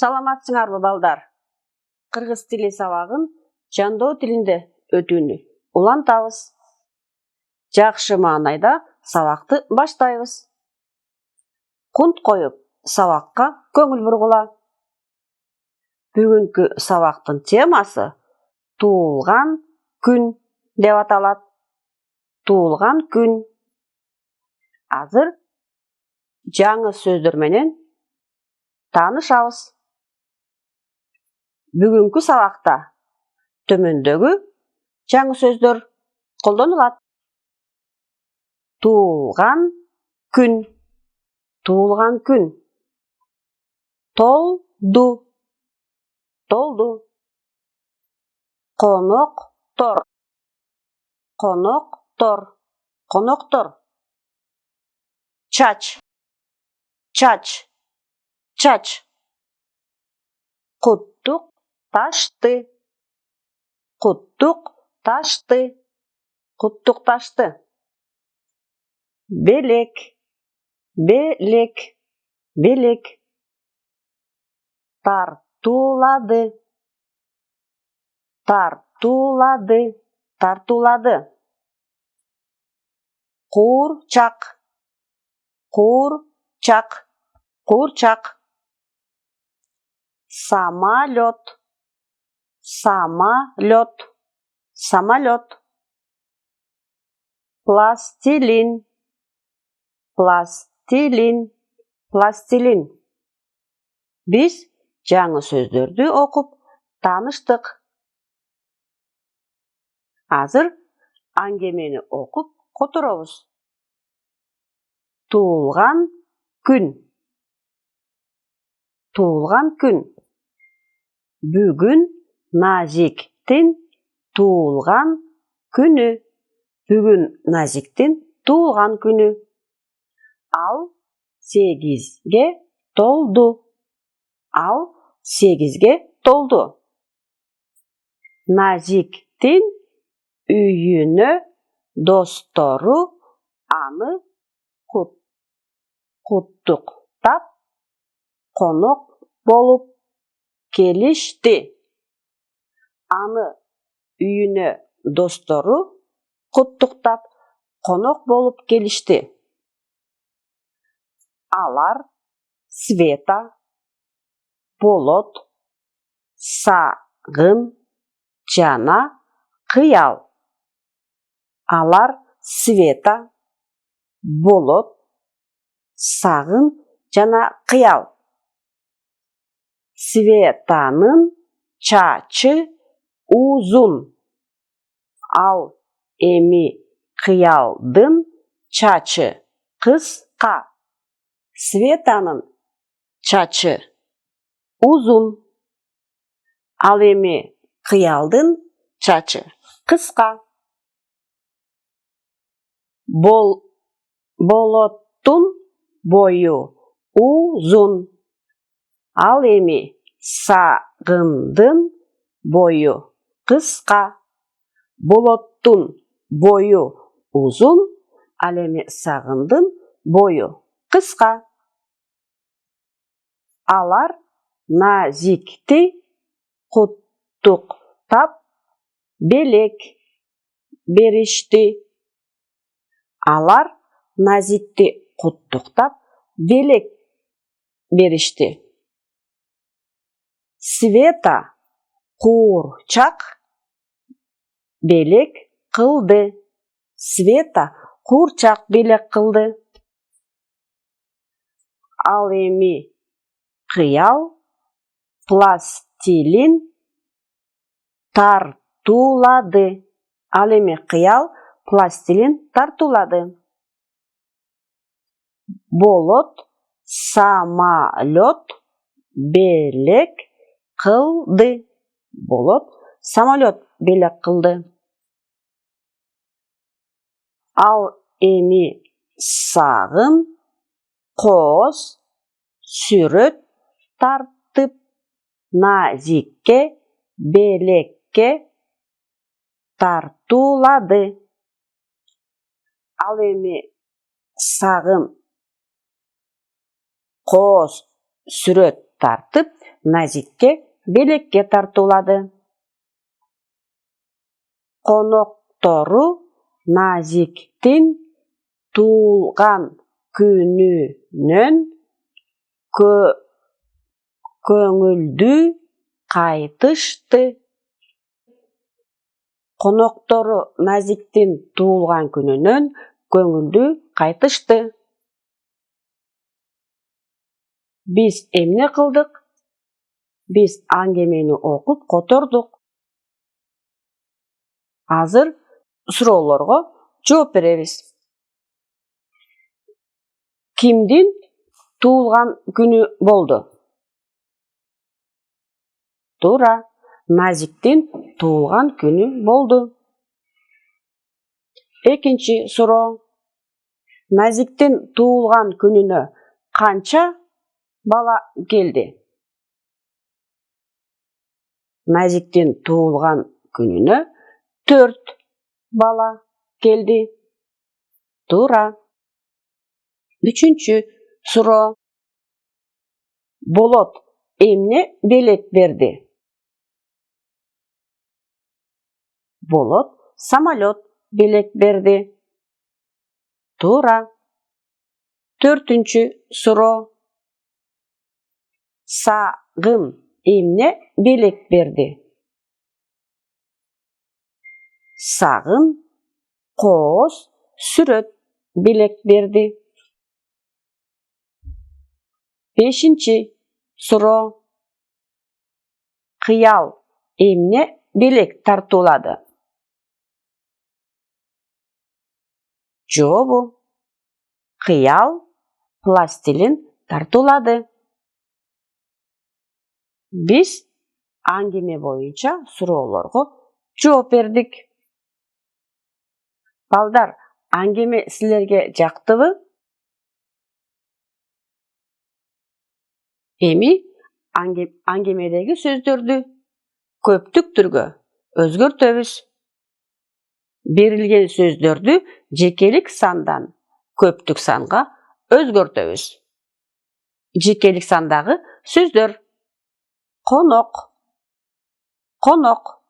Саламатсыңарбы балдар? Кыргыз тили сабагын жандоо тилинде өтүүнү улантабыз. Жакшы маанайда сабакты баштайбыз. Кунт коюп, сабакка көңүл бургула. Бүгүнкү сабактын темасы туулган күн деп аталат. Туулган күн. Азыр жаңы сөздөр менен таанышабыз. Бүгүнкү сабакта төмөндөгү жаңы сөздөр колдонулат. Туулган күн. Туулган күн. Толду. Толду. Коноктор. Коноктор. Коноктор. Чач. Чач. Чач. Куттук ташты. Куттук ташты. Куттук ташты. Белек. Белек. Белек. Тартуулады. Тартуулады. Тартуулады. Куурчак. Куурчак. Куурчак. Самолет. Самолет. Самолет. Пластилин. Пластилин. Пластилин. Биз жаңы сөздөрдү окуп тааныштык. Азыр аңгемени окуп которобуз. Туулган күн. Туулган күн. Бүгүн Назиктин туулган күнү. Бүгүн Назиктин туулган күнү. Ал 8-ге толду. Ал 8-ге толду. Назиктин үйүнө достору аны куттуктап конок болуп келишти. Аны үйүнө достору куттуктап конок болуп келишти. Алар Света, Болот, Сагын жана Кыял. Алар Света, Болот, Сагын жана Кыял. Светанын чачы узун. Ал эми Кыялдын чачы кыска. Светанын чачы узун. Ал эми Кыялдын чачы кыска. Болоттун бою узун. Ал эми Сагындын бою кыска. Болоттун бою узун, ал эми Сагындын бою кыска. Алар Назикти куттуктап белек беришти. Алар Назикти куттуктап белек беришти. Света куурчак белек кылды. Света куурчак белек кылды. Ал эми Кыял пластилин тартуулады. Ал эми Кыял пластилин тартуулады. Болот самолет белек кылды. Болот самолет белек кылды. Ал эми Сагын кооз сүрөт тартып Назикке белекке тартуулады. Ал эми Сагын кооз сүрөт тартып Назикке белекке тартуулады. Коноктору Назиктин туулган күнүнөн көңүлдүү кайтышты. Коноктору Назиктин туулган күнүнөн көңүлдүү кайтышты. Биз эмне кылдык? Биз аңгемени окуп котордук. Азыр суроолорго жооп беребиз. Кимдин туулган күнү болду? Туура, Назиктин туулган күнү болду. Экинчи суроо. Назиктин туулган күнүнө канча бала келди? Назиктин туулган күнүнө 4 бала келди. Туура. Үчүнчү суроо. Болот эмне белек берди? Болот самолет белек берди. Туура. Төртүнчү суроо. Сагым эмне белек берди? Сагым кооз сүрөт белек берди. Бешинчи суроо. Кыял эмне белек тартуулады? Жообу. Кыял пластилин тартуулады. Биз аңгеме боюнча суроолорго жооп бердик. Балдар, аңгеме силерге жактыбы? Эми аңгемедеги сөздөрдү көптүк түргө өзгөртөбүз. Берилген сөздөрдү жекелик сандан көптүк санга өзгөртөбүз. Жекелик сандагы сөздөр: конок, конок.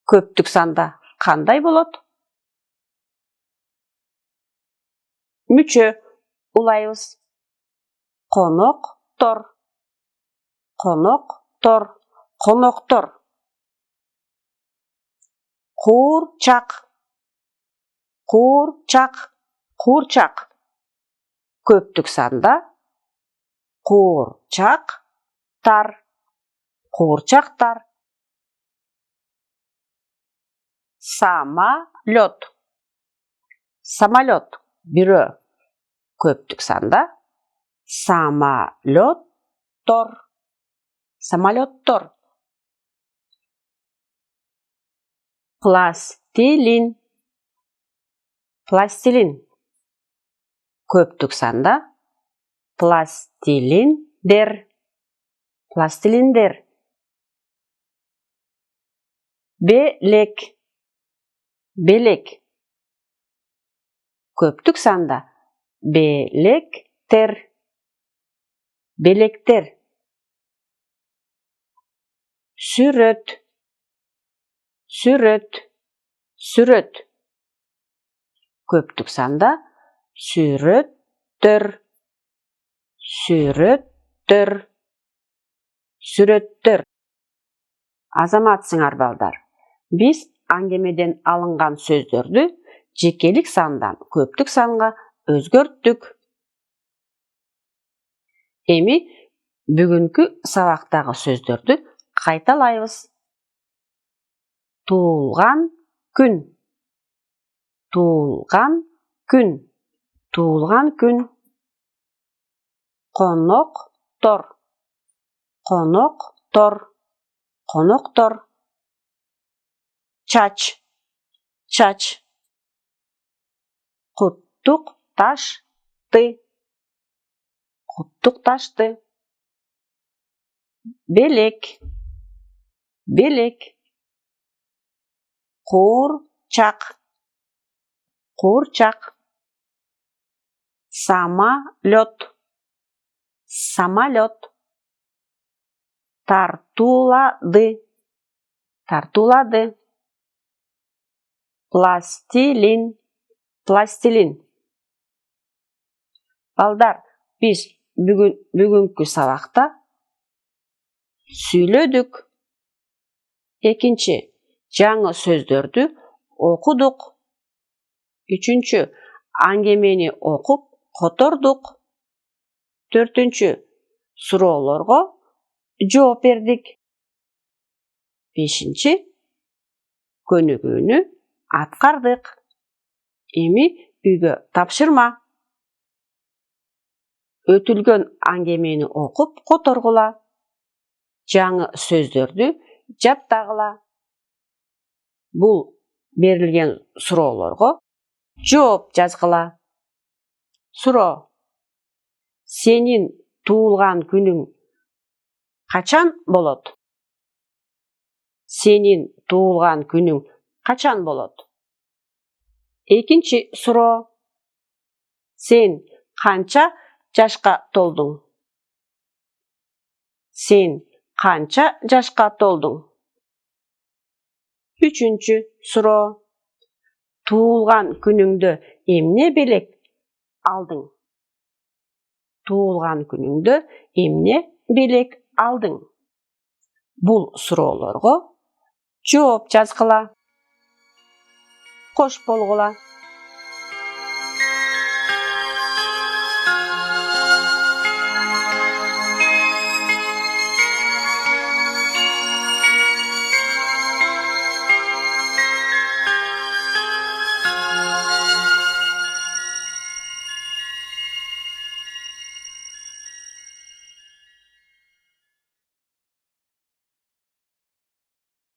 Көптүк санда кандай болот? Мүчө улайбыз. Коноктор, коноктор, коноктор. Куурчак, куурчак, куурчак. Көптүк санда куурчактар, куурчактар. Самолет, самолет. Бирөө. Көптүк санда самолеттор, самолеттор. Пластилин, пластилин. Көптүк санда пластилиндер, пластилиндер. Белек, белек. Көптүк санда белектер, белектер. Сүрөт, сүрөт, сүрөт. Көптүк санда сүрөттөр, сүрөттөр, сүрөттөр. Азаматсыңар балдар. Биз аңгемеден алынган сөздөрдү жекелик сандан көптүк санга өзгөрттүк. Эми бүгүнкү сабактагы сөздөрдү кайталайбыз. Туулган күн, туулган күн, туулган күн. Коноктор, коноктор, коноктор. Чач, чач. Куттукташты, куттукташты. Белек, белек. Куурчак, куурчак. Самолет, Самолет. Тартулады. Тартулады. Пластилин. Пластилин. Балдар, біз бүгінгі сабақта сөйледік. Екінші, жаңы сөздерді оқыдық. Үшінші, аңгемені оқып котордық. Төртінші, сұрауларға жооп бердік. Бешінші, көнігөні атқардық. Эми үйгө тапшырма. Өтүлгөн аңгемени окуп которгула. Жаңы сөздөрдү жаттагыла. Бул берилген суроолорго жооп жазгыла. Суроо: сенин туулган күнүң качан болот? Сенин туулган күнүң качан болот? Экинчи суроо: сен канча жашка толдуң? Сен канча жашка толдуң? Үчүнчү суроо: туулган күнүңдө эмне белек алдың? Туулган күнүңдө эмне белек алдың? Бул суроолорго жооп жазгыла. Кош болгула.